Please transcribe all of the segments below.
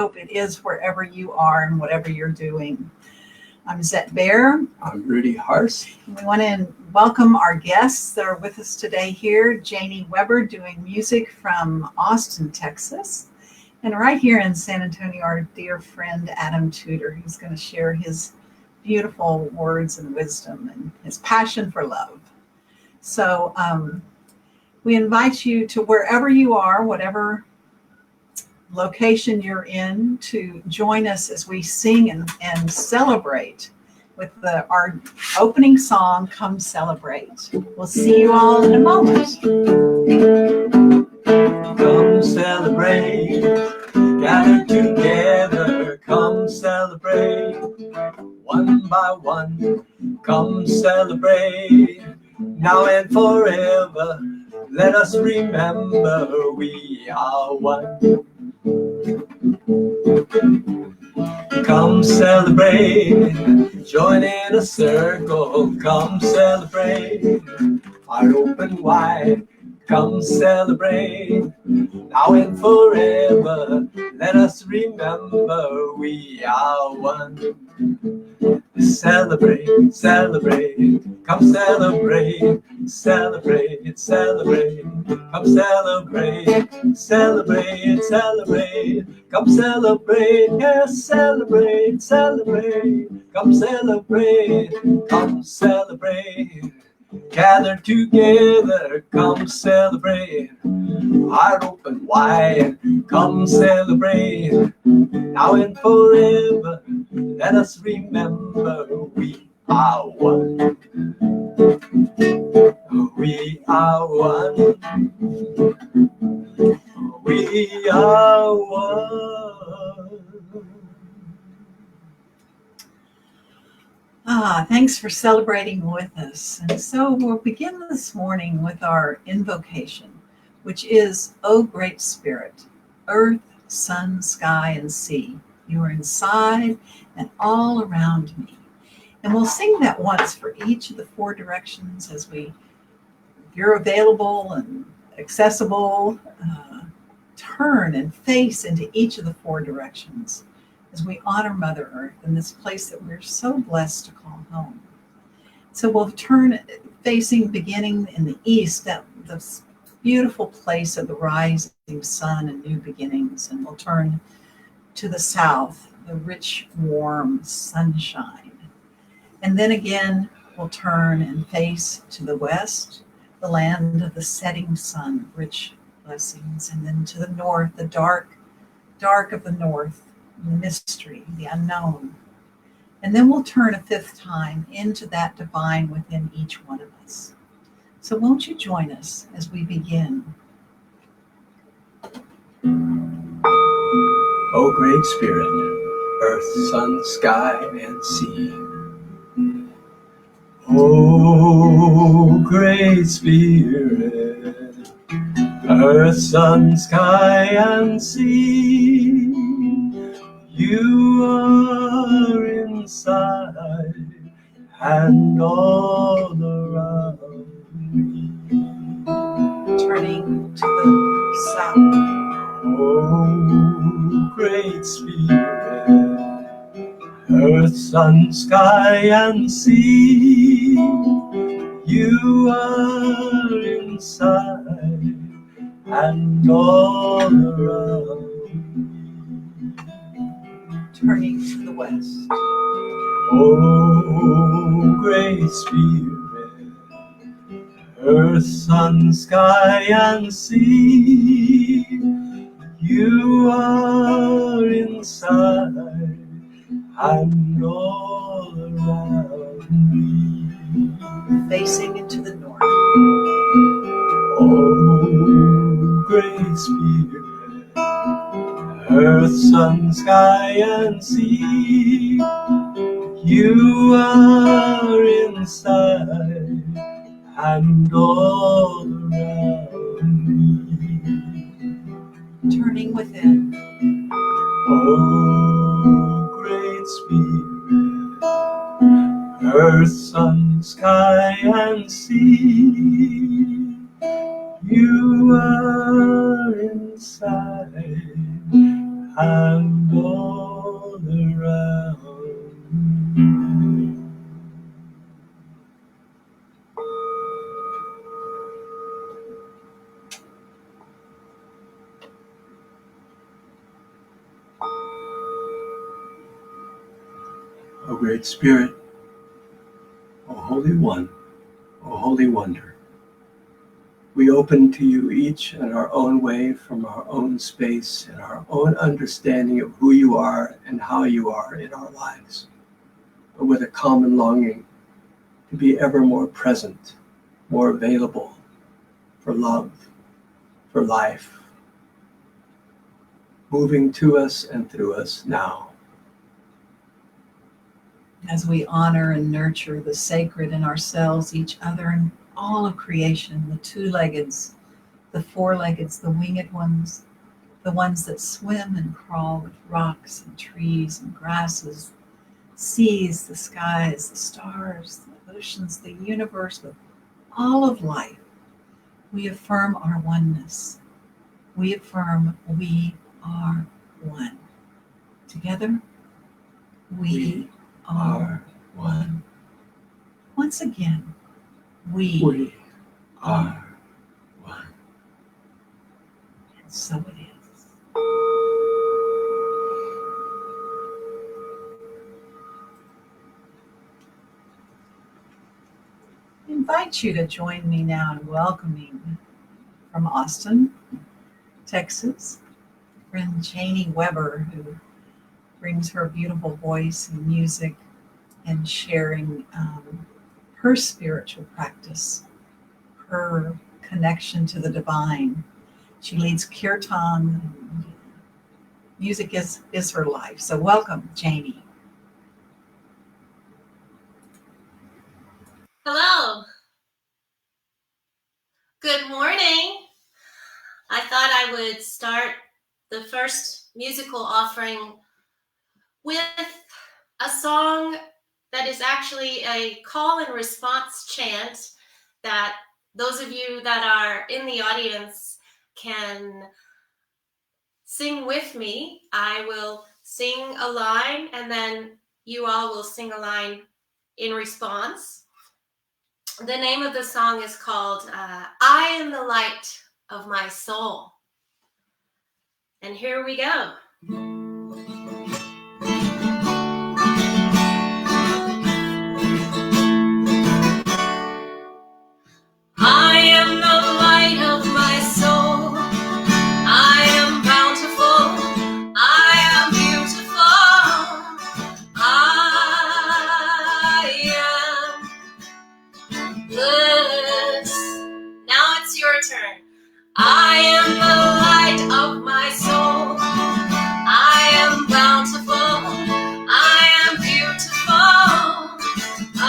hope it is wherever you are and whatever you're doing. I'm Zette Bear. I'm Rudy Hars. We want to welcome our guests that are with us today here. Jaynee Weber doing music from Austin, Texas. And right here in San Antonio, our dear friend Adam Tutor, who's going to share his beautiful words and wisdom and his passion for love. So we invite you to wherever you are, whatever location you're in, to join us as we sing and celebrate with our opening song, Come Celebrate. We'll see you all in a moment. Come celebrate, gather together, come celebrate, one by one, come celebrate, now and forever, let us remember we are one. Come celebrate, join in a circle, come celebrate, heart open wide, come celebrate, now and forever, let us remember we are one. Celebrate, celebrate, come celebrate, celebrate, celebrate, come celebrate, celebrate, celebrate, come celebrate, yes, celebrate, celebrate, come celebrate, come celebrate. Gather together, come celebrate, heart open wide, come celebrate, now and forever, let us remember we are one. We are one. We are one. Thanks for celebrating with us. And so we'll begin this morning with our invocation, which is, O Great Spirit, earth, sun, sky, and sea, you are inside and all around me. And we'll sing that once for each of the four directions as if you're available and accessible, turn and face into each of the four directions as we honor Mother Earth in this place that we're so blessed to call home. So we'll turn facing, beginning in the east, this beautiful place of the rising sun and new beginnings, and we'll turn to the south, the rich, warm sunshine. And then again, we'll turn and face to the west, the land of the setting sun, rich blessings, and then to the north, the dark of the north, the mystery, the unknown. And then we'll turn a fifth time into that divine within each one of us. So won't you join us as we begin? O Great Spirit, earth, sun, sky, and sea. O Great Spirit, earth, sun, sky, and sea, you are inside and all around me. Turning to the south. O Great Spirit, earth, sun, sky, and sea, you are inside and all around me. Turning to the west. O Great Spirit, earth, sun, sky, and sea, you are inside and all around me. Facing into the north. O Great Spirit, earth, sun, sky, and sea, you are inside and all around me. Turning within. O Great Spirit, earth, sun, sky, and sea, you are inside and all around me. O Great Spirit, O Holy One, O Holy Wonder, we open to you each in our own way, from our own space and our own understanding of who you are and how you are in our lives, but with a common longing to be ever more present, more available for love, for life, moving to us and through us now. As we honor and nurture the sacred in ourselves, each other, and all of creation, the two-leggeds, the four-leggeds, the winged ones, the ones that swim and crawl with rocks and trees and grasses, seas, the skies, the stars, the oceans, the universe, with all of life, we affirm our oneness. We affirm we are one. Together, we are one. Once again, we are one. And so it is. I invite you to join me now in welcoming from Austin, Texas, friend Jaynee Weber, who brings her beautiful voice and music and sharing her spiritual practice, her connection to the divine. She leads kirtan. Music is her life. So welcome, Jaynee. Hello. Good morning. I thought I would start the first musical offering with a song that is actually a call and response chant that those of you that are in the audience can sing with me. I will sing a line and then you all will sing a line in response. The name of the song is called I Am the Light of My Soul. And here we go. I am the light of my soul. I am bountiful. I am beautiful. I am bliss. Now it's your turn. I am the light of my soul. I am bountiful. I am beautiful. I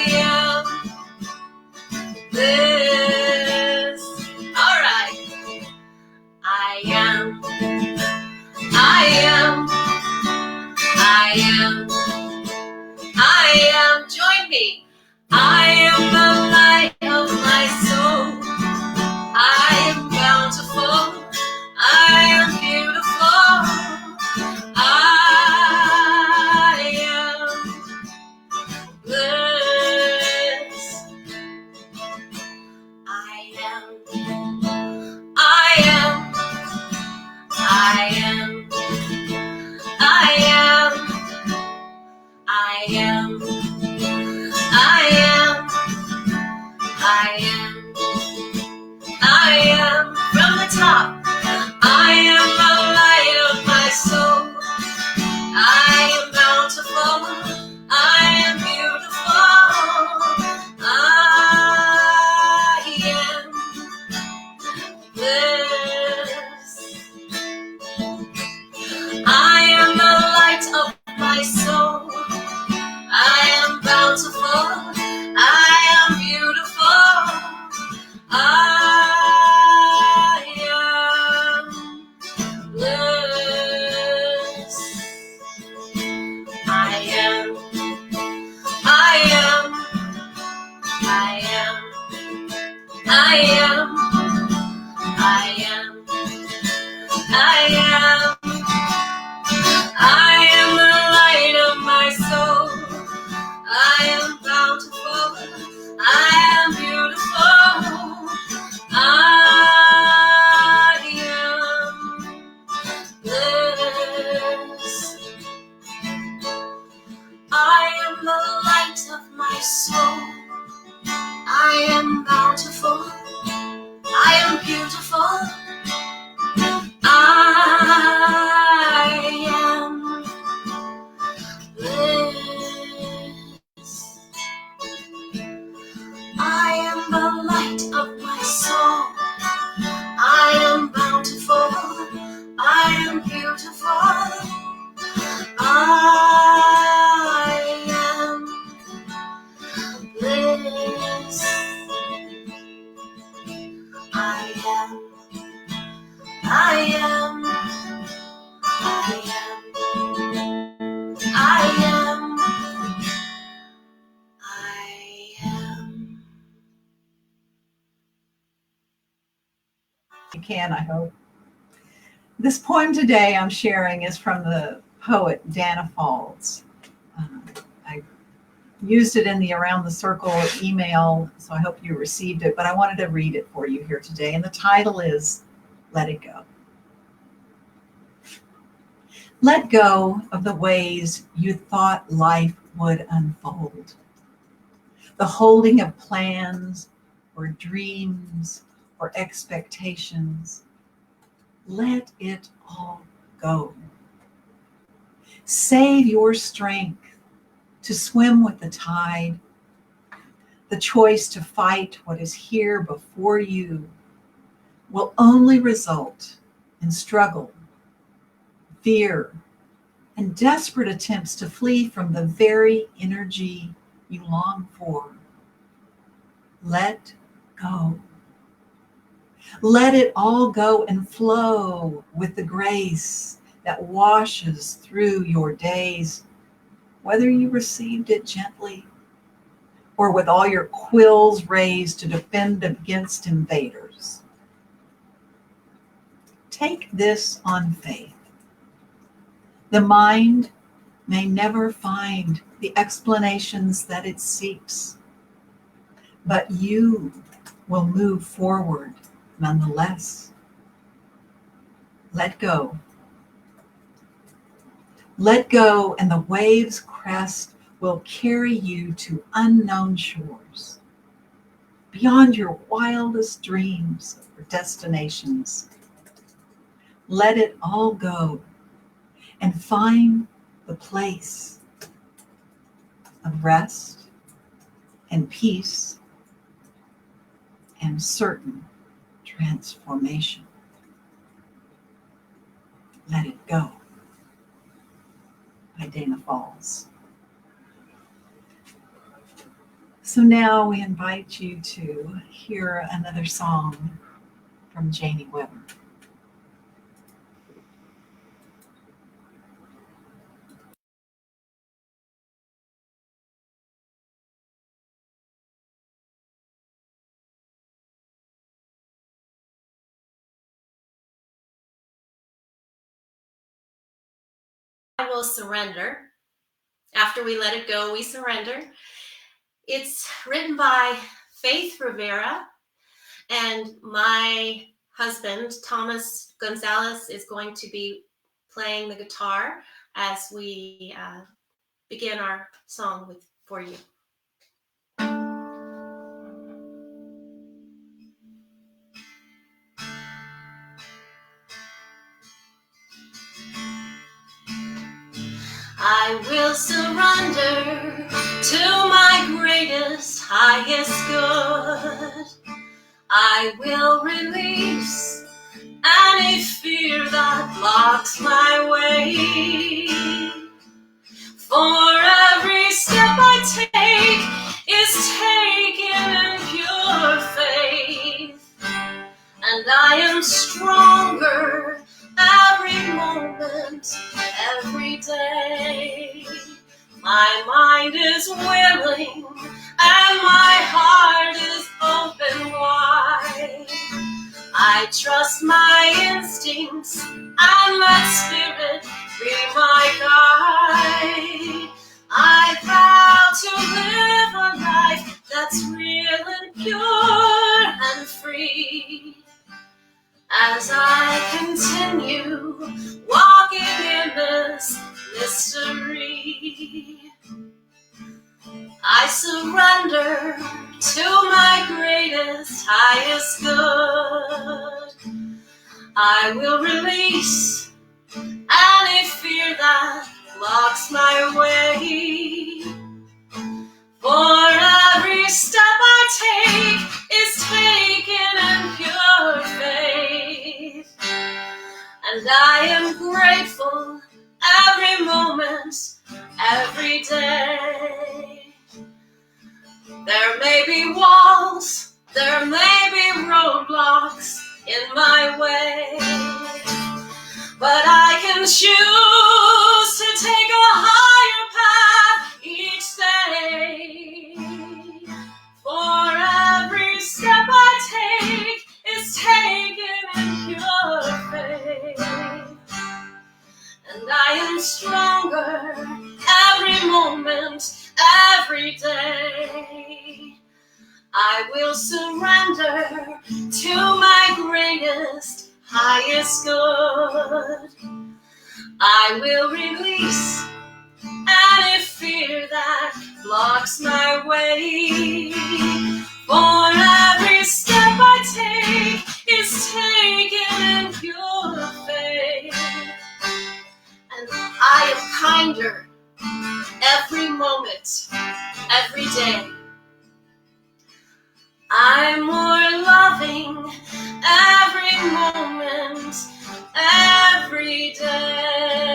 am this. All right. I am. Join me. I am the light of my soul. I am bountiful. I am beautiful. I am bliss. I am. From the top. I am the light of my soul. I am bountiful. I am beautiful. I am bliss. I am the light of my soul. I am bountiful. I am beautiful. I am bliss. I am. I am. beautiful. I am bliss. I am, I am, I am, I am, I am. You can, I hope. This poem today I'm sharing is from the poet Dana Falls. I used it in the Around the Circle email, so I hope you received it, but I wanted to read it for you here today. And the title is Let It Go. Let go of the ways you thought life would unfold. The holding of plans or dreams or expectations. Let it all go. Save your strength to swim with the tide. The choice to fight what is here before you will only result in struggle, fear, and desperate attempts to flee from the very energy you long for. Let go. Let it all go and flow with the grace that washes through your days, whether you received it gently or with all your quills raised to defend against invaders. Take this on faith. The mind may never find the explanations that it seeks, but you will move forward nonetheless. Let go. Let go, and the wave's crest will carry you to unknown shores, beyond your wildest dreams or destinations. Let it all go and find the place of rest and peace and certain transformation. Let It Go by Dana Falls. So now we invite you to hear another song from Jaynee Weber. I will surrender. After we let it go, we surrender. It's written by Faith Rivera, and my husband, Thomas Gonzalez, is going to be playing the guitar as we begin our song for you. I will surrender to my greatest, highest good. I will release any fear that blocks my way. For every step I take is taken in pure faith. And I am stronger every moment, every day. My mind is willing and my heart is open wide. I trust my instincts and let spirit be my guide. I vow to live a life that's real and pure and free. As I continue walking in this mystery, I surrender to my greatest, highest good. I will release any fear that blocks my way. For every step I take is taken in pure faith. And I am grateful and choose to take a higher path each day. For every step I take is taken in pure faith, and I am stronger every moment, every day. I will surrender to my greatest, highest good. I will release any fear that blocks my way. For every step I take is taken in pure faith, and I am kinder every moment, every day. I'm more loving every moment, every day.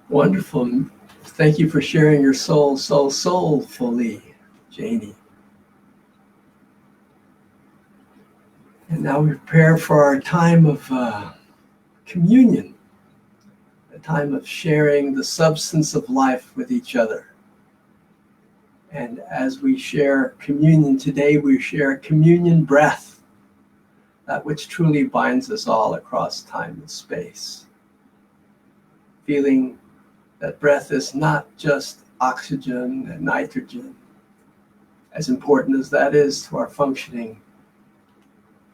Wonderful. Thank you for sharing your soul so soulfully, Jaynee. And now we prepare for our time of communion, a time of sharing the substance of life with each other. And as we share communion today, we share communion breath, that which truly binds us all across time and space. Feeling that breath is not just oxygen and nitrogen. As important as that is to our functioning,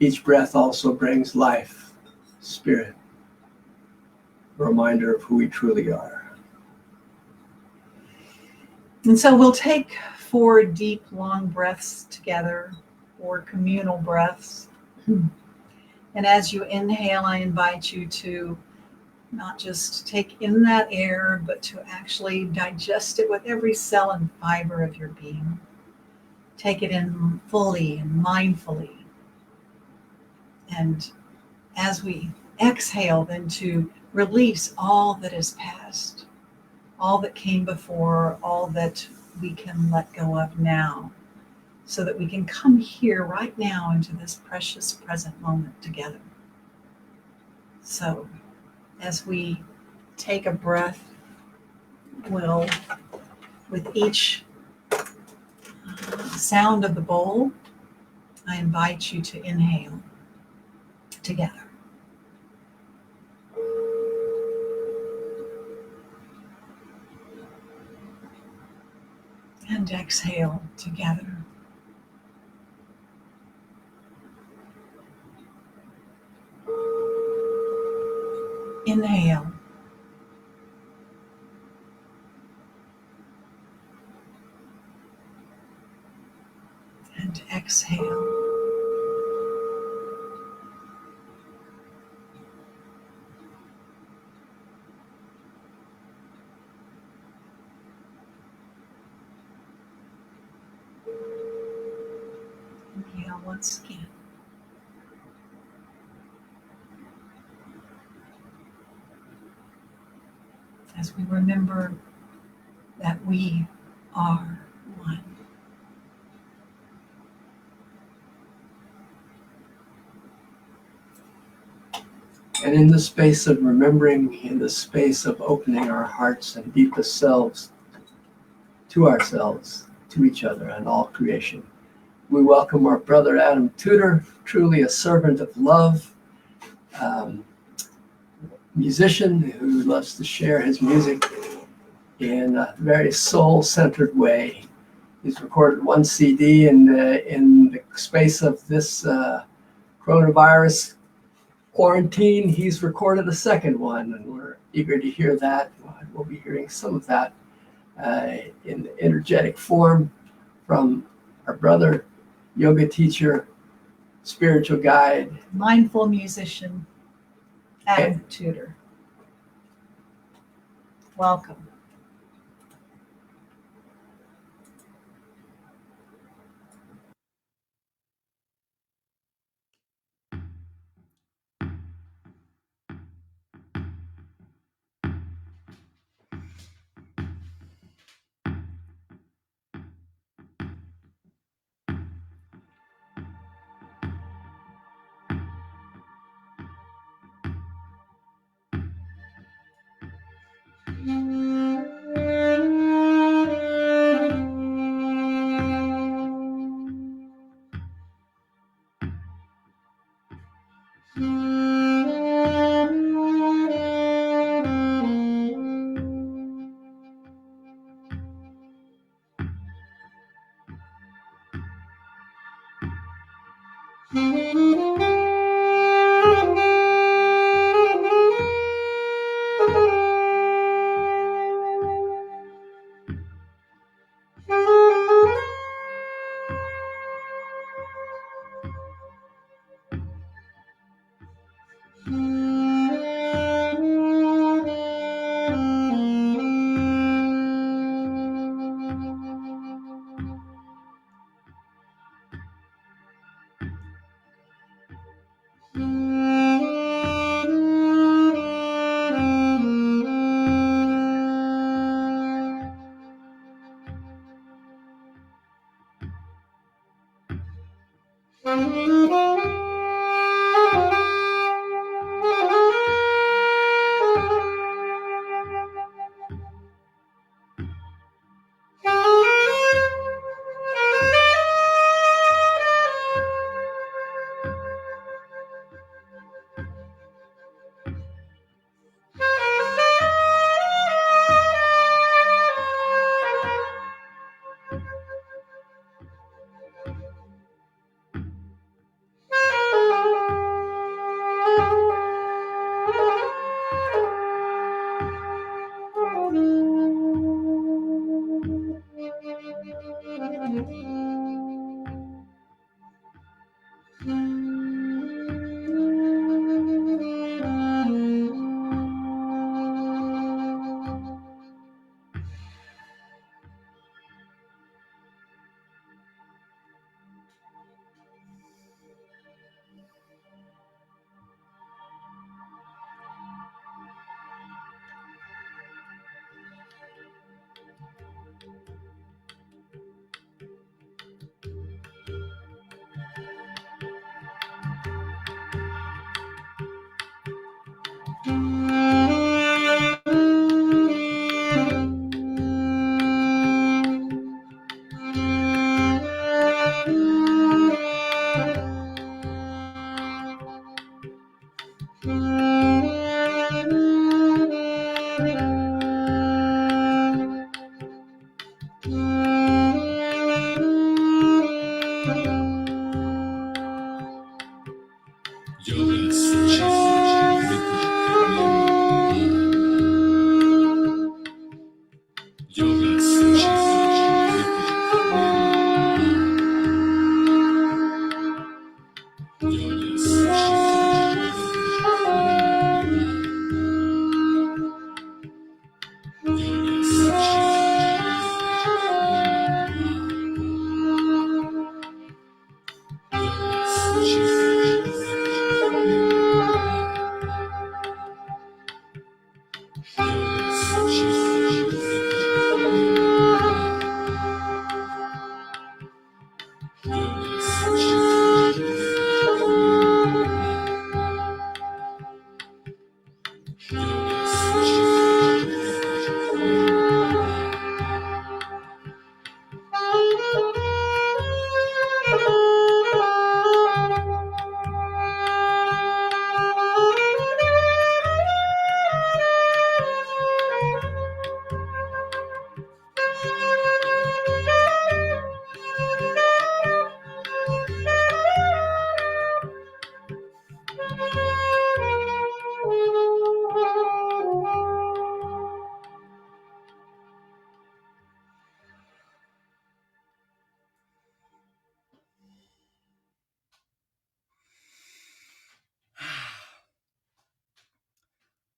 each breath also brings life, spirit, a reminder of who we truly are. And so we'll take 4 deep, long breaths together, 4 communal breaths. And as you inhale, I invite you to not just take in that air, but to actually digest it with every cell and fiber of your being. Take it in fully and mindfully. And as we exhale, then to release all that is past, all that came before, all that we can let go of now, so that we can come here right now into this precious present moment together. So as we take a breath, we'll, with each sound of the bowl, I invite you to inhale together. And exhale together. Inhale. And exhale. Inhale once again. As we remember that we are one. And in the space of remembering, in the space of opening our hearts and deepest selves to ourselves, to each other, and all creation, we welcome our brother Adam Tutor, truly a servant of love, musician who loves to share his music in a very soul-centered way. He's recorded 1 CD in the space of this coronavirus quarantine. He's recorded a second one, and we're eager to hear that. We'll be hearing some of that in energetic form from our brother, yoga teacher, spiritual guide, Mindful musician, Adam Tutor. Welcome.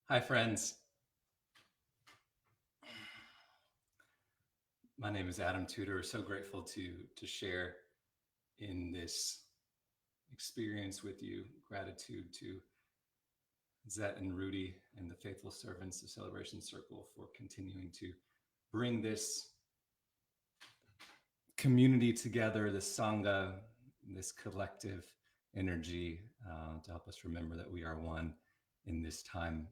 Hi, friends. My name is Adam Tutor. So grateful to share in this experience with you. Gratitude to Zet and Rudy and the faithful servants of Celebration Circle for continuing to bring this community together, this Sangha, this collective energy to help us remember that we are one in this time.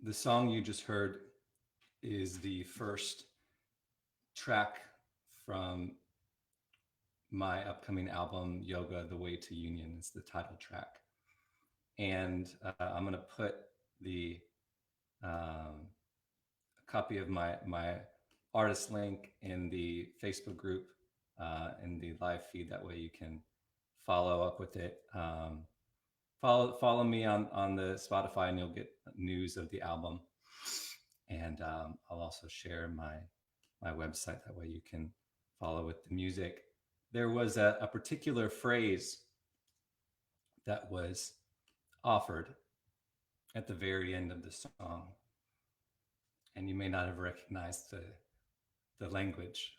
The song you just heard is the first track from my upcoming album, Yoga, The Way to Union. It's the title track. And I'm going to put the a copy of my artist link in the Facebook group, in the live feed. That way you can follow up with it. Follow me on the Spotify, and you'll get news of the album. And I'll also share my website. That way you can follow with the music. There was a particular phrase that was offered at the very end of the song, and you may not have recognized the language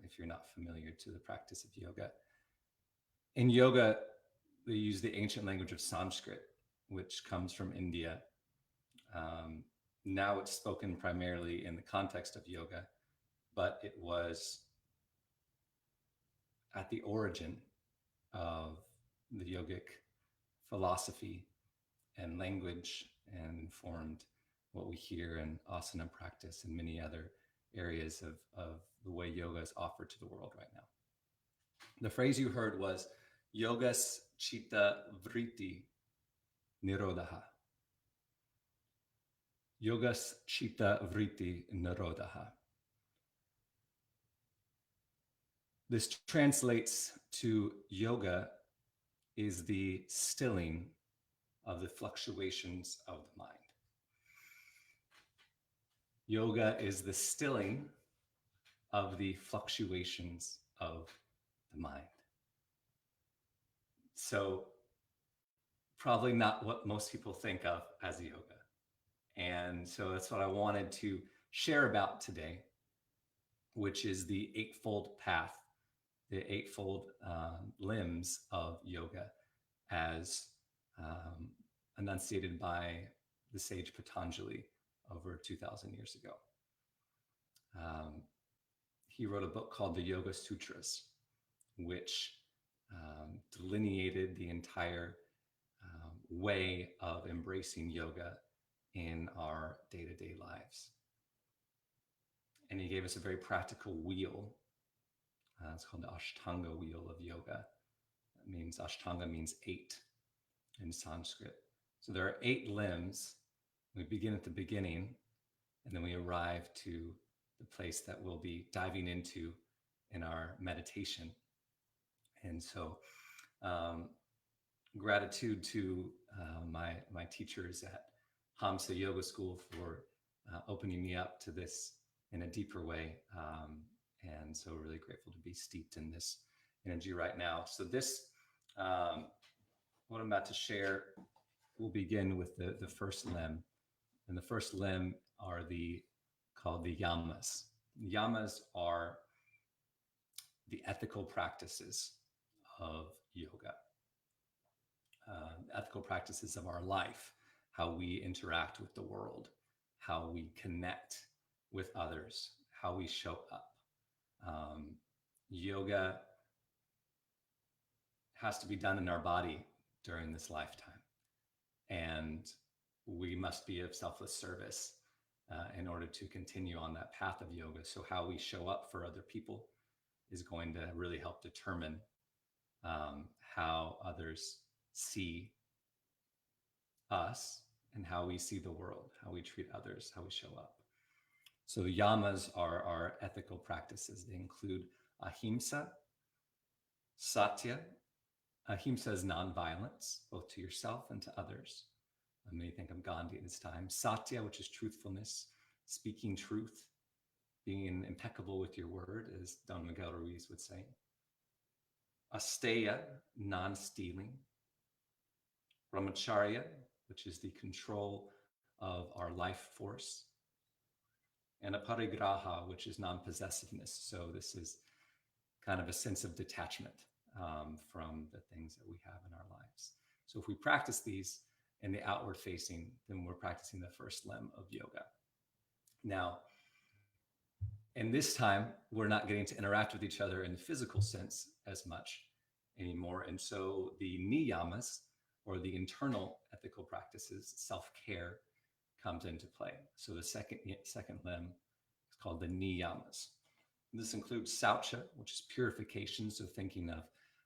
if you're not familiar to the practice of yoga. In yoga, they use the ancient language of Sanskrit, which comes from India. Now it's spoken primarily in the context of yoga, but it was at the origin of the yogic philosophy and language, and informed what we hear in asana practice and many other areas of the way yoga is offered to the world right now. The phrase you heard was yogas chitta vritti nirodha. Yogas chitta vritti nirodha. This translates to yoga is the stilling of the fluctuations of the mind. Yoga is the stilling of the fluctuations of the mind. So probably not what most people think of as yoga. And so that's what I wanted to share about today, which is the eightfold path, the eightfold limbs of yoga as enunciated by the sage Patanjali over 2,000 years ago. He wrote a book called the Yoga Sutras, which delineated the entire way of embracing yoga in our day-to-day lives. And he gave us a very practical wheel. It's called the Ashtanga wheel of yoga. That means Ashtanga means 8 in Sanskrit. So there are 8 limbs. We begin at the beginning, and then we arrive to the place that we'll be diving into in our meditation. And so gratitude to my teachers at Hamsa Yoga School for opening me up to this in a deeper way. And so really grateful to be steeped in this energy right now. So this, what I'm about to share, we'll begin with the first limb. And the first limb are called the yamas. Yamas are the ethical practices of yoga, ethical practices of our life, how we interact with the world, how we connect with others, how we show up. Yoga has to be done in our body during this lifetime. And we must be of selfless service in order to continue on that path of yoga. So how we show up for other people is going to really help determine how others see us and how we see the world, how we treat others, how we show up. So the yamas are our ethical practices. They include ahimsa, satya. Ahimsa is nonviolence, both to yourself and to others. Many think of Gandhi at his time. Satya, which is truthfulness, speaking truth, being impeccable with your word, as Don Miguel Ruiz would say. Asteya, non-stealing. Brahmacharya, which is the control of our life force. And aparigraha, which is non-possessiveness. So this is kind of a sense of detachment from the things that we have in our lives. So if we practice these in the outward facing, then we're practicing the first limb of yoga. Now, in this time, we're not getting to interact with each other in the physical sense as much anymore. And so the niyamas, or the internal ethical practices, self-care, comes into play. So the second limb is called the niyamas. This includes saucha, which is purification. So thinking of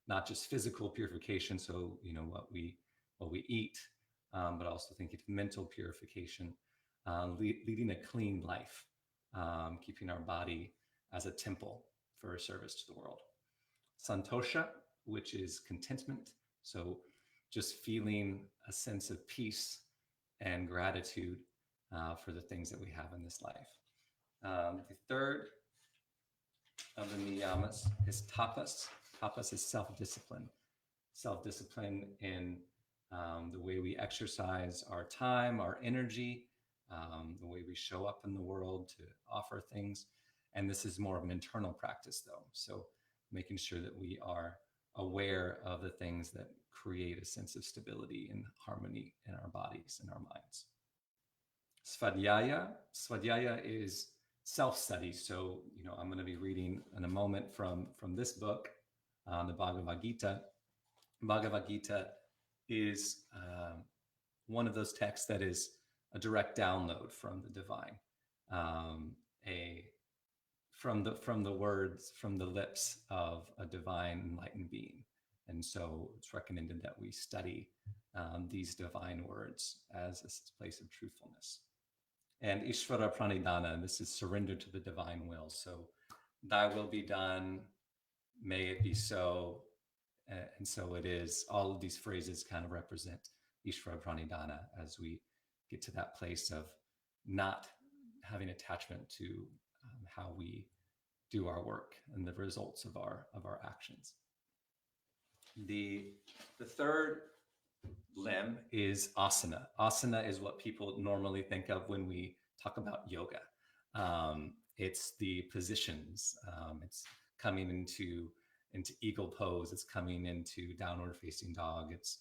not just physical purification, so what we eat, but also thinking of mental purification, leading a clean life, keeping our body as a temple for service to the world. Santosha, which is contentment. So just feeling a sense of peace and gratitude for the things that we have in this life. The third of the niyamas is tapas. Tapas is self-discipline. Self-discipline in the way we exercise our time, our energy, the way we show up in the world to offer things. And this is more of an internal practice, though. So making sure that we are aware of the things that create a sense of stability and harmony in our bodies and our minds. Svadhyaya is self-study. So, I'm going to be reading in a moment from this book, the Bhagavad-Gita. Bhagavad-Gita is one of those texts that is a direct download from the divine, from the words, from the lips of a divine enlightened being. And so it's recommended that we study these divine words as a place of truthfulness. And Ishvara Pranidhana, this is surrender to the divine will. So thy will be done, may it be so, and so it is. All of these phrases kind of represent Ishvara Pranidhana as we get to that place of not having attachment to how we do our work and the results of our actions. The third limb is asana. Asana is what people normally think of when we talk about yoga. It's the positions. It's coming into eagle pose. It's coming into downward facing dog. It's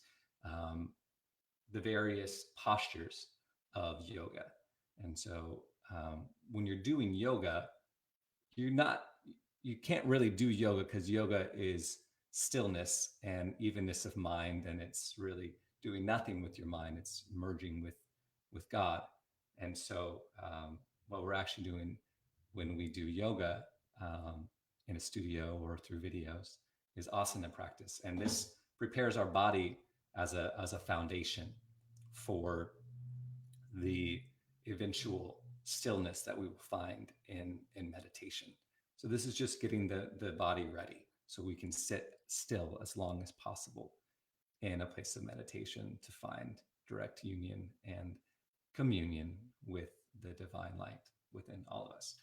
the various postures of yoga. And so when you're doing yoga, you can't really do yoga because yoga is stillness and evenness of mind, and it's really doing nothing with your mind. It's merging with God. And so what we're actually doing when we do yoga in a studio or through videos is asana practice, and this prepares our body as a foundation for the eventual stillness that we will find in meditation. So this is just getting the body ready so we can sit still as long as possible in a place of meditation to find direct union and communion with the divine light within all of us.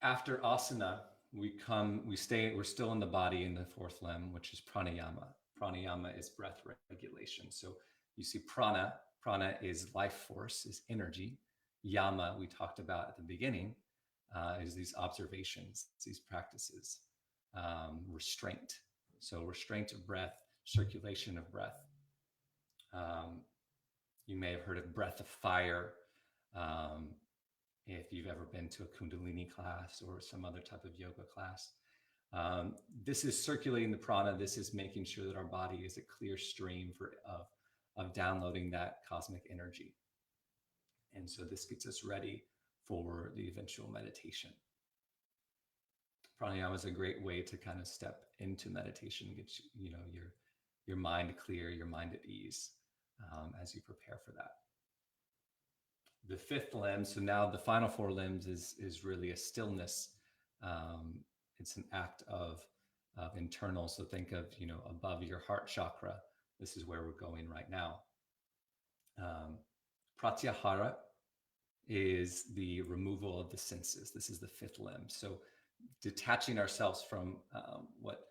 After asana, we're still in the body in the fourth limb, which is pranayama. Pranayama is breath regulation. So you see prana is life force, is energy. Yama, we talked about at the beginning, is these observations, these practices. Restraint. So restraint of breath, circulation of breath. You may have heard of breath of fire. If you've ever been to a Kundalini class or some other type of yoga class. This is circulating the prana. This is making sure that our body is a clear stream of downloading that cosmic energy. And so this gets us ready for the eventual meditation. Pranayama is a great way to kind of step into meditation, get your mind clear, your mind at ease as you prepare for that. The fifth limb, so now the final four limbs is really a stillness. It's an act of internal. So think of, above your heart chakra. This is where we're going right now. Pratyahara is the removal of the senses. This is the fifth limb. So detaching ourselves from what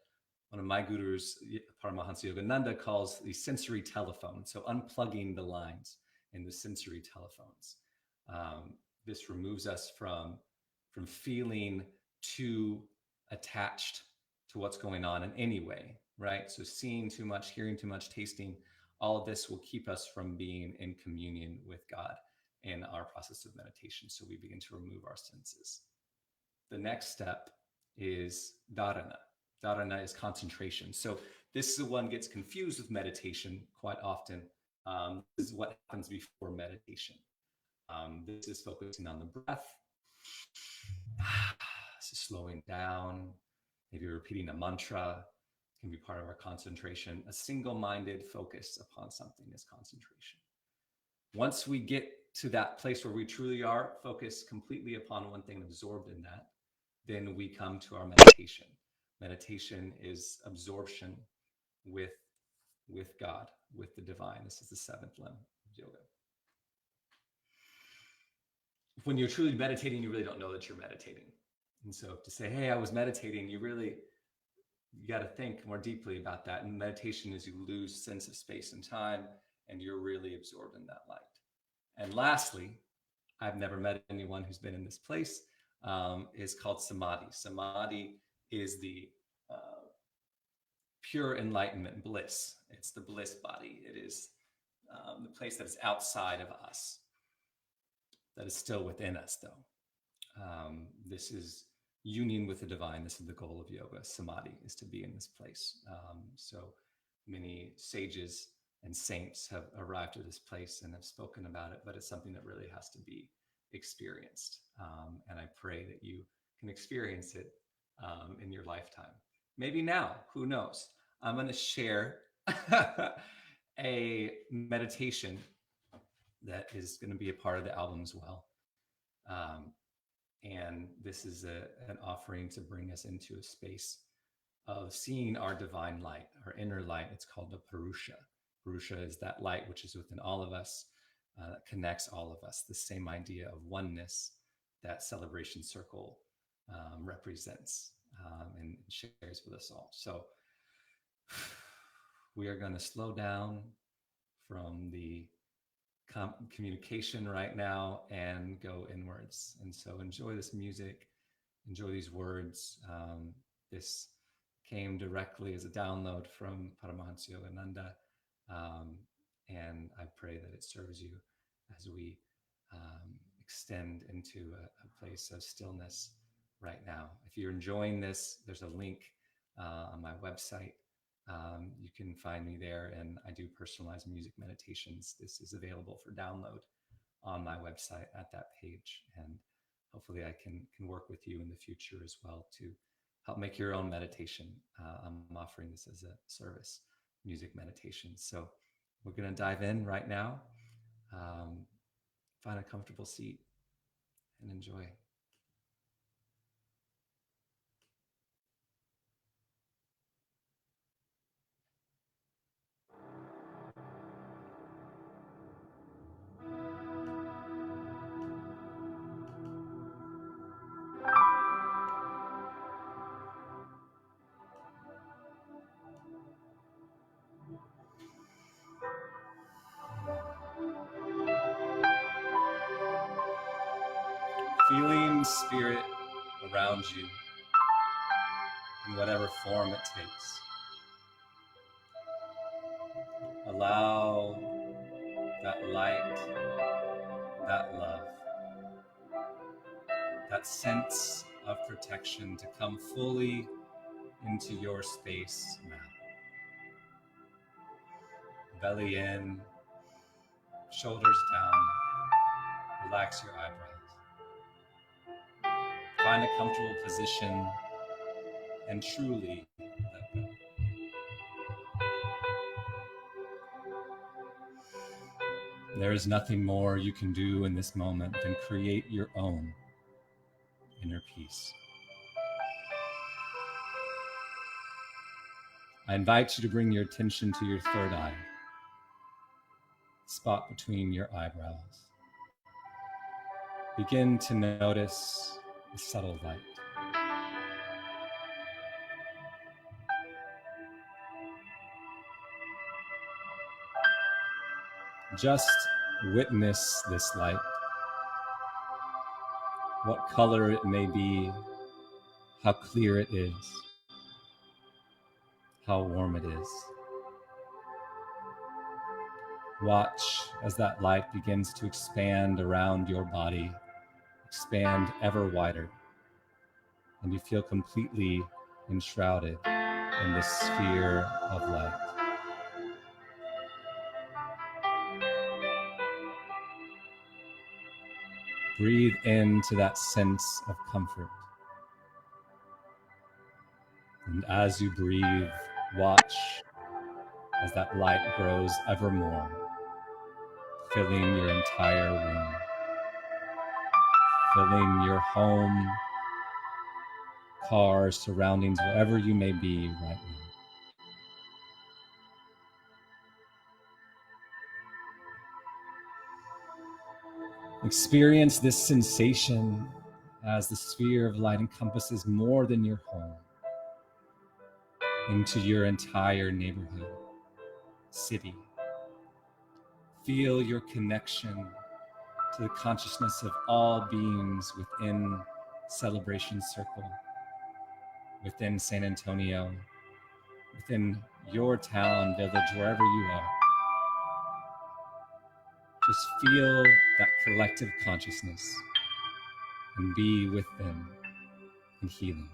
one of my gurus, Paramahansa Yogananda, calls the sensory telephone. So unplugging the lines in the sensory telephones. This removes us from feeling too attached to what's going on in any way, right? So seeing too much, hearing too much, tasting, all of this will keep us from being in communion with God in our process of meditation. So we begin to remove our senses. The next step is dharana. Dharana is concentration. So This one gets confused with meditation quite often. This is what happens before meditation. This is focusing on the breath. This is slowing down. Maybe repeating a mantra can be part of our concentration. A single-minded focus upon something is concentration. Once we get to that place where we truly are focused completely upon one thing, absorbed in that, then we come to our meditation. Meditation is absorption with God, with the divine. This is the seventh limb of yoga. When you're truly meditating, you really don't know that you're meditating. And so to say, hey, I was meditating, you got to think more deeply about that. And meditation is you lose sense of space and time, and you're really absorbed in that light. And lastly, I've never met anyone who's been in this place, is called samadhi. Samadhi is the pure enlightenment, bliss. It's the bliss body. It is the place that is outside of us, that is still within us, though. This is union with the divine. This is the goal of yoga. Samadhi is to be in this place. So many sages and saints have arrived at this place and have spoken about it, but it's something that really has to be experienced. And I pray that you can experience it in your lifetime. Maybe now, who knows? I'm going to share a meditation that is going to be a part of the album as well. And this is an offering to bring us into a space of seeing our divine light, our inner light. It's called the Purusha. Purusha is that light which is within all of us, that connects all of us, the same idea of oneness that Celebration Circle represents and shares with us all. So we are going to slow down from the communication right now and go inwards. And so enjoy this music, enjoy these words. This came directly as a download from Paramahansa Yogananda. And I pray that it serves you as we extend into a place of stillness right now. If you're enjoying this, there's a link on my website. You can find me there, and I do personalized music meditations. This is available for download on my website at that page. And hopefully I can work with you in the future as well to help make your own meditation. I'm offering this as a service, music meditation. So we're going to dive in right now. Find a comfortable seat and enjoy. Feeling spirit around you in whatever form it takes. Allow that light, that love, that sense of protection to come fully into your space now. Belly in, shoulders down, relax your eyebrows. Find a comfortable position and truly let go. There is nothing more you can do in this moment than create your own inner peace. I invite you to bring your attention to your third eye, spot between your eyebrows. Begin to notice the subtle light. Just witness this light, what color it may be, how clear it is, how warm it is. Watch as that light begins to expand around your body, expand ever wider, and you feel completely enshrouded in this sphere of light. Breathe into that sense of comfort. And as you breathe, watch as that light grows ever more, filling your entire room, filling your home, car, surroundings, wherever you may be right now. Experience this sensation as the sphere of light encompasses more than your home, into your entire neighborhood, city. Feel your connection to the consciousness of all beings within Celebration Circle, within San Antonio, within your town, village, wherever you are. Just feel that collective consciousness and be with them in healing.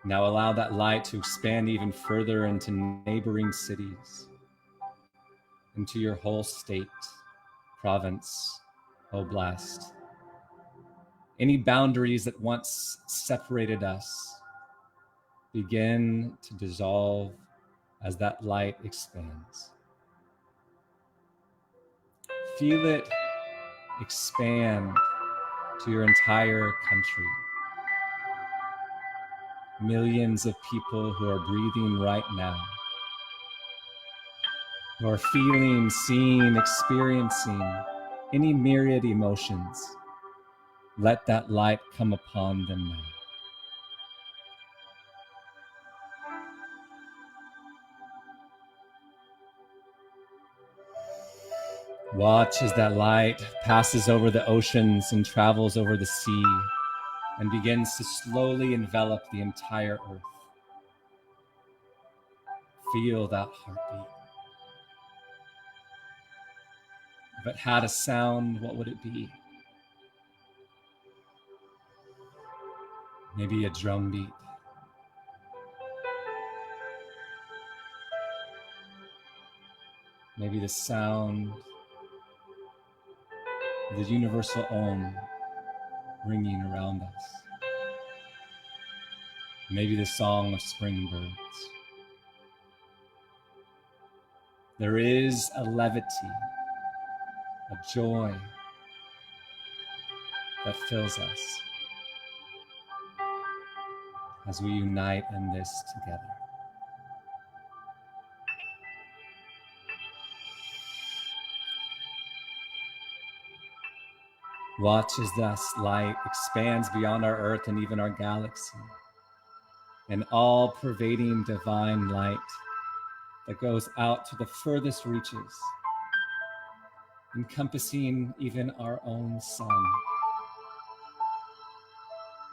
Now allow that light to expand even further into neighboring cities, into your whole state, province, oblast. Any boundaries that once separated us begin to dissolve as that light expands. Feel it expand to your entire country. Millions of people who are breathing right now, who are feeling, seeing, experiencing any myriad emotions. Let that light come upon them now. Watch as that light passes over the oceans and travels over the sea and begins to slowly envelop the entire earth. Feel that heartbeat. If it had a sound, what would it be? Maybe a drum beat. Maybe the sound of the universal Om ringing around us. Maybe the song of spring birds. There is a levity, a joy that fills us as we unite in this together. Watch as this light expands beyond our earth and even our galaxy, an all-pervading divine light that goes out to the furthest reaches, encompassing even our own sun.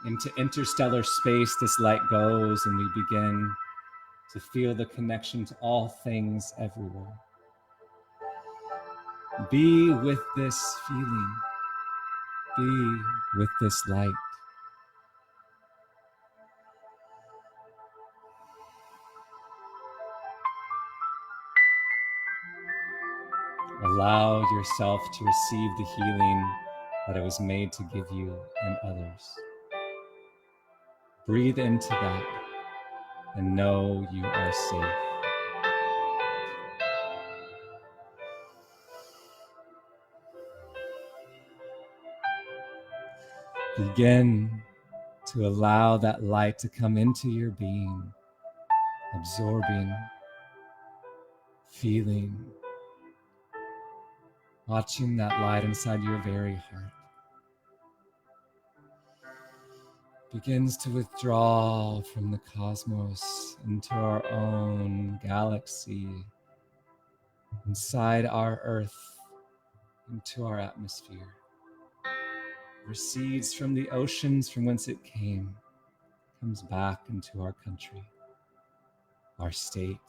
Into interstellar space this light goes, and we begin to feel the connection to all things everywhere. Be with this feeling. Be with this light. Allow yourself to receive the healing that it was made to give you and others. Breathe into that and know you are safe. Begin to allow that light to come into your being, absorbing, feeling, watching that light inside your very heart. Begins to withdraw from the cosmos into our own galaxy, inside our earth, into our atmosphere. Recedes from the oceans from whence it came, comes back into our country, our state,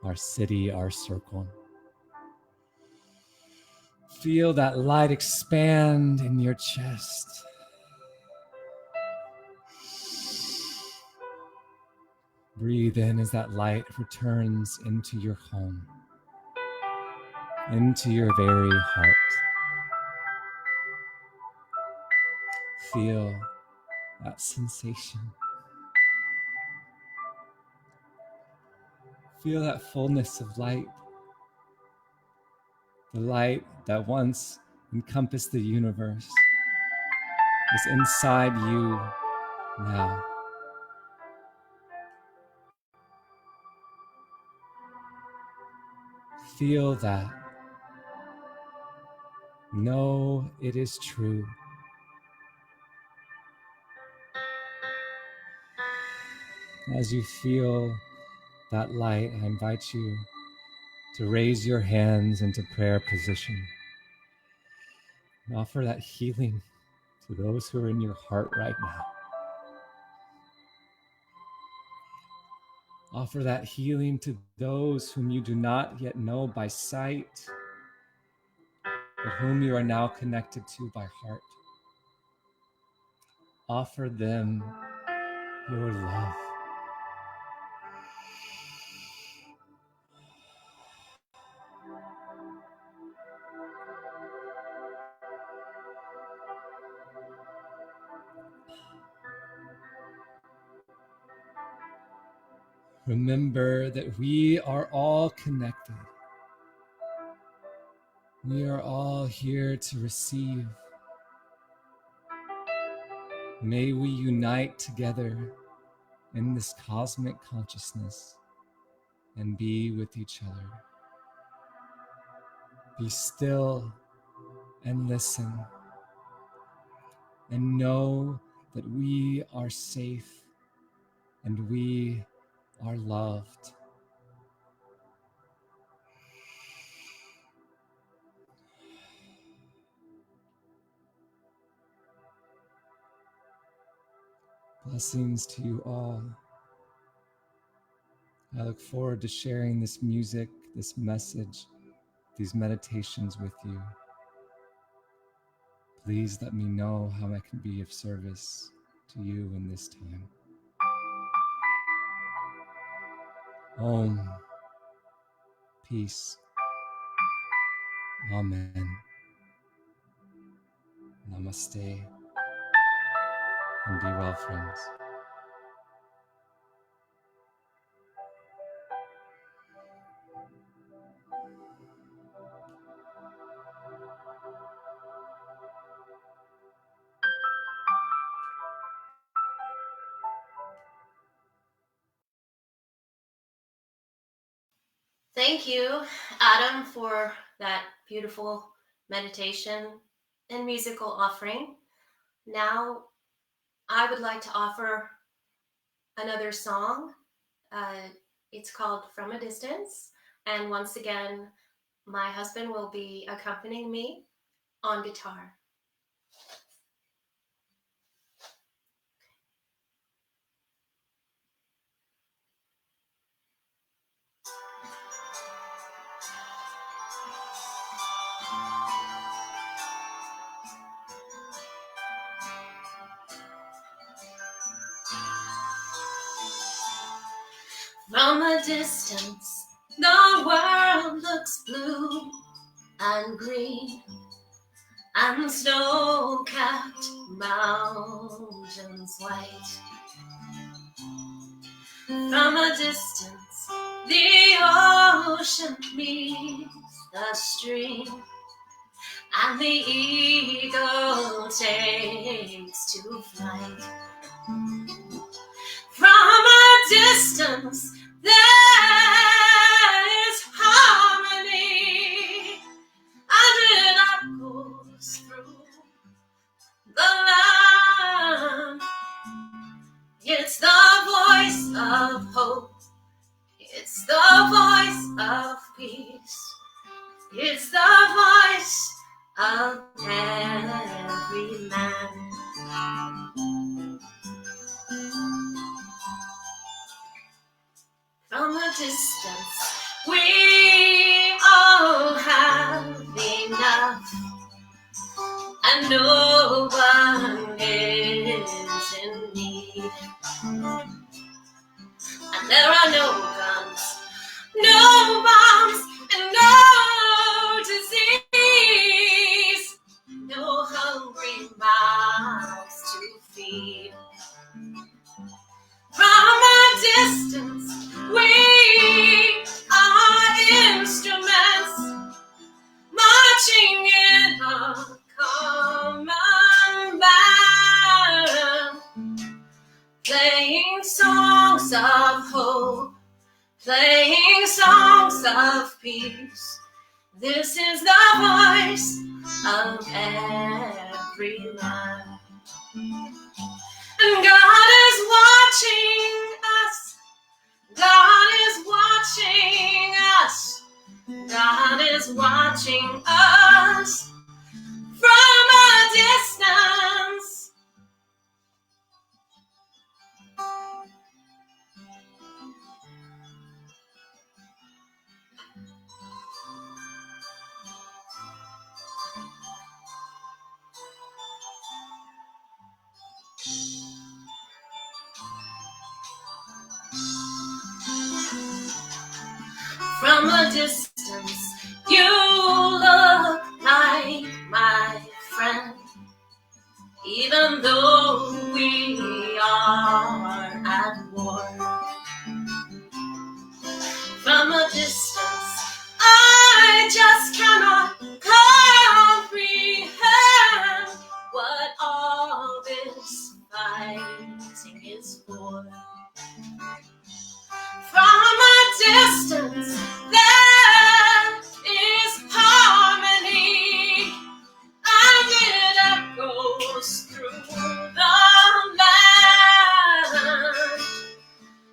our city, our circle. Feel that light expand in your chest. Breathe in as that light returns into your home, into your very heart. Feel that sensation. Feel that fullness of light. The light that once encompassed the universe is inside you now. Feel that. Know it is true. As you feel that light, I invite you to raise your hands into prayer position and offer that healing to those who are in your heart right now. Offer that healing to those whom you do not yet know by sight, but whom you are now connected to by heart. Offer them your love. Remember that we are all connected. We are all here to receive. May we unite together in this cosmic consciousness and be with each other. Be still and listen, and know that we are safe and we are loved. Blessings to you all. I look forward to sharing this music, this message, these meditations with you. Please let me know how I can be of service to you in this time. Om. Peace. Amen. Namaste. And be well, friends. Thank you, Adam, for that beautiful meditation and musical offering. Now, I would like to offer another song. It's called From a Distance. And once again, my husband will be accompanying me on guitar. From a distance, the world looks blue and green, and snow-capped mountains white. From a distance, the ocean meets the stream, and the eagle takes to flight. From a distance, there is harmony, and it echoes through the land. It's the voice of hope, it's the voice of peace, it's the voice of every man. From a distance, we all have enough no one is in need. And there are no guns, no bombs, and no disease, no hungry mouths to feed. From a distance, we are instruments marching in a common band, playing songs of hope, playing songs of peace. This is the voice of every man. And God is watching us. God is watching us. God is watching us from a distance. From a distance, you look like my friend, even though we are at war. From a distance, I just cannot comprehend what all this fighting is for. From a distance, there is harmony, and it echoes through the land.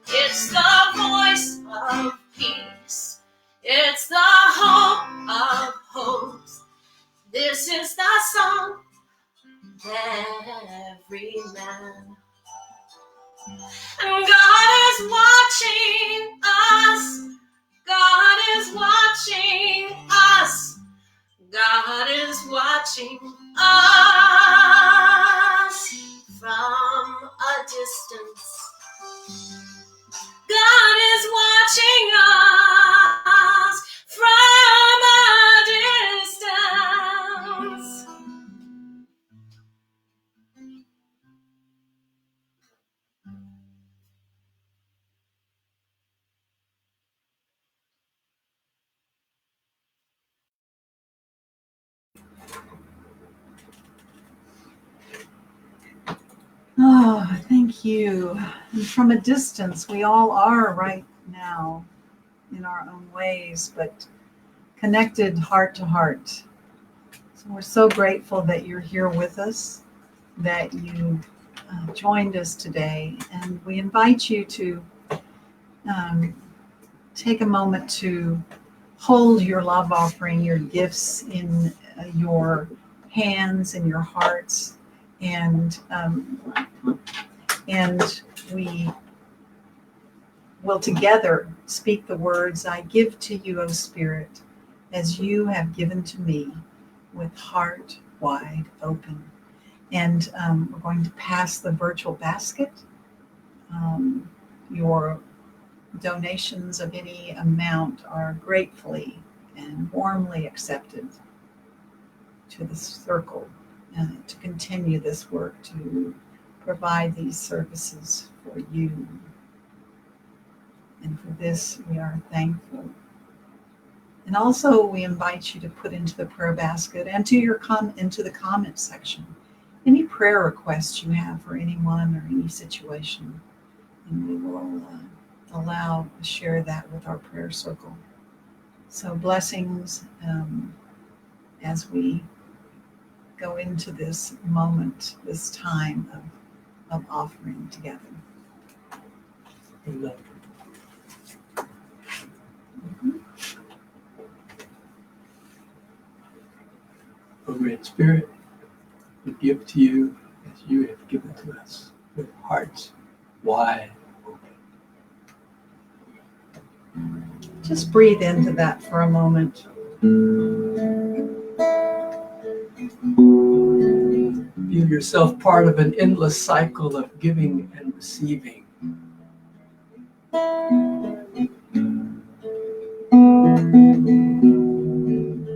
It's the voice of peace. It's the hope of hopes. This is the song of every man. And God is watching us. God is watching us. God is watching us from a distance. God is watching us from a distance. Oh, thank you. And from a distance, we all are right now in our own ways, but connected heart to heart. So we're so grateful that you're here with us, that you joined us today, and we invite you to take a moment to hold your love offering, your gifts in your hands and your hearts, and we will together speak the words, I give to you, O Spirit, as you have given to me, with heart wide open. And we're going to pass the virtual basket. Your donations of any amount are gratefully and warmly accepted to the circle to continue this work, to provide these services for you. And for this, we are thankful. And also, we invite you to put into the prayer basket and to your into the comment section any prayer requests you have for anyone or any situation. And we will share that with our prayer circle. So blessings as we go into this moment, this time of offering together. Amen. O Great Spirit, we give to you as you have given to us, with hearts wide open. Just breathe into that for a moment. Feel yourself part of an endless cycle of giving and receiving.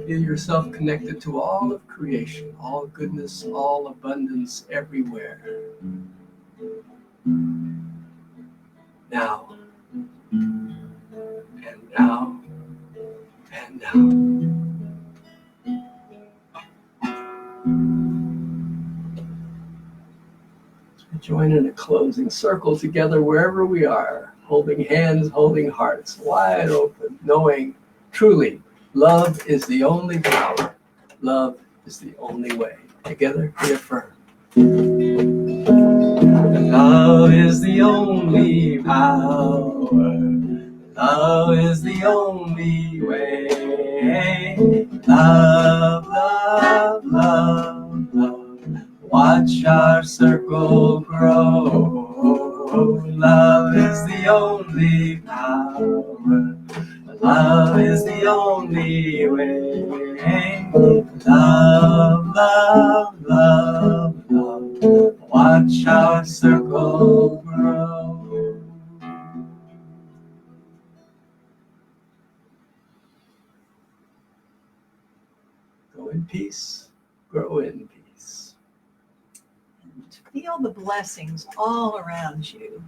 Feel yourself connected to all of creation, all goodness, all abundance everywhere. Now, and now, and now. Join in a closing circle together wherever we are, holding hands, holding hearts wide open, knowing truly love is the only power. Love is the only way. Together we affirm. Love is the only power. Love is the only way. Love, love, love, love. Watch our circle grow. Love is the only power. Love is the only way. Love, love, love, love. Watch our circle grow. Go in peace. Grow in peace. Feel the blessings all around you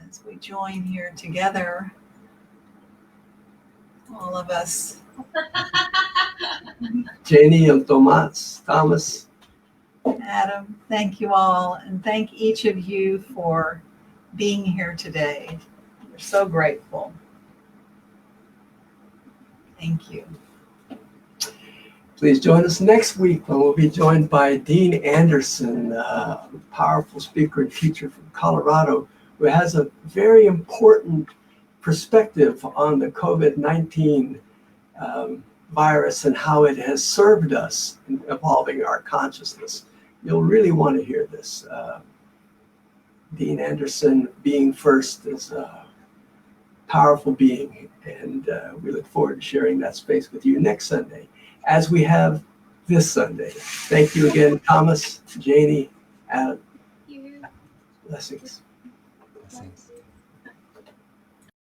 as we join here together, all of us. Jaynee and Thomas. Adam, thank you all, and thank each of you for being here today. We're so grateful. Thank you. Please join us next week when we'll be joined by Dean Anderson, a powerful speaker and teacher from Colorado, who has a very important perspective on the COVID-19 virus and how it has served us in evolving our consciousness. You'll really want to hear this. Dean Anderson, being first, is a powerful being, and we look forward to sharing that space with you next Sunday, as we have this Sunday. Thank you again, Thomas, Jaynee, Adam. Thank you. Blessings. Blessings.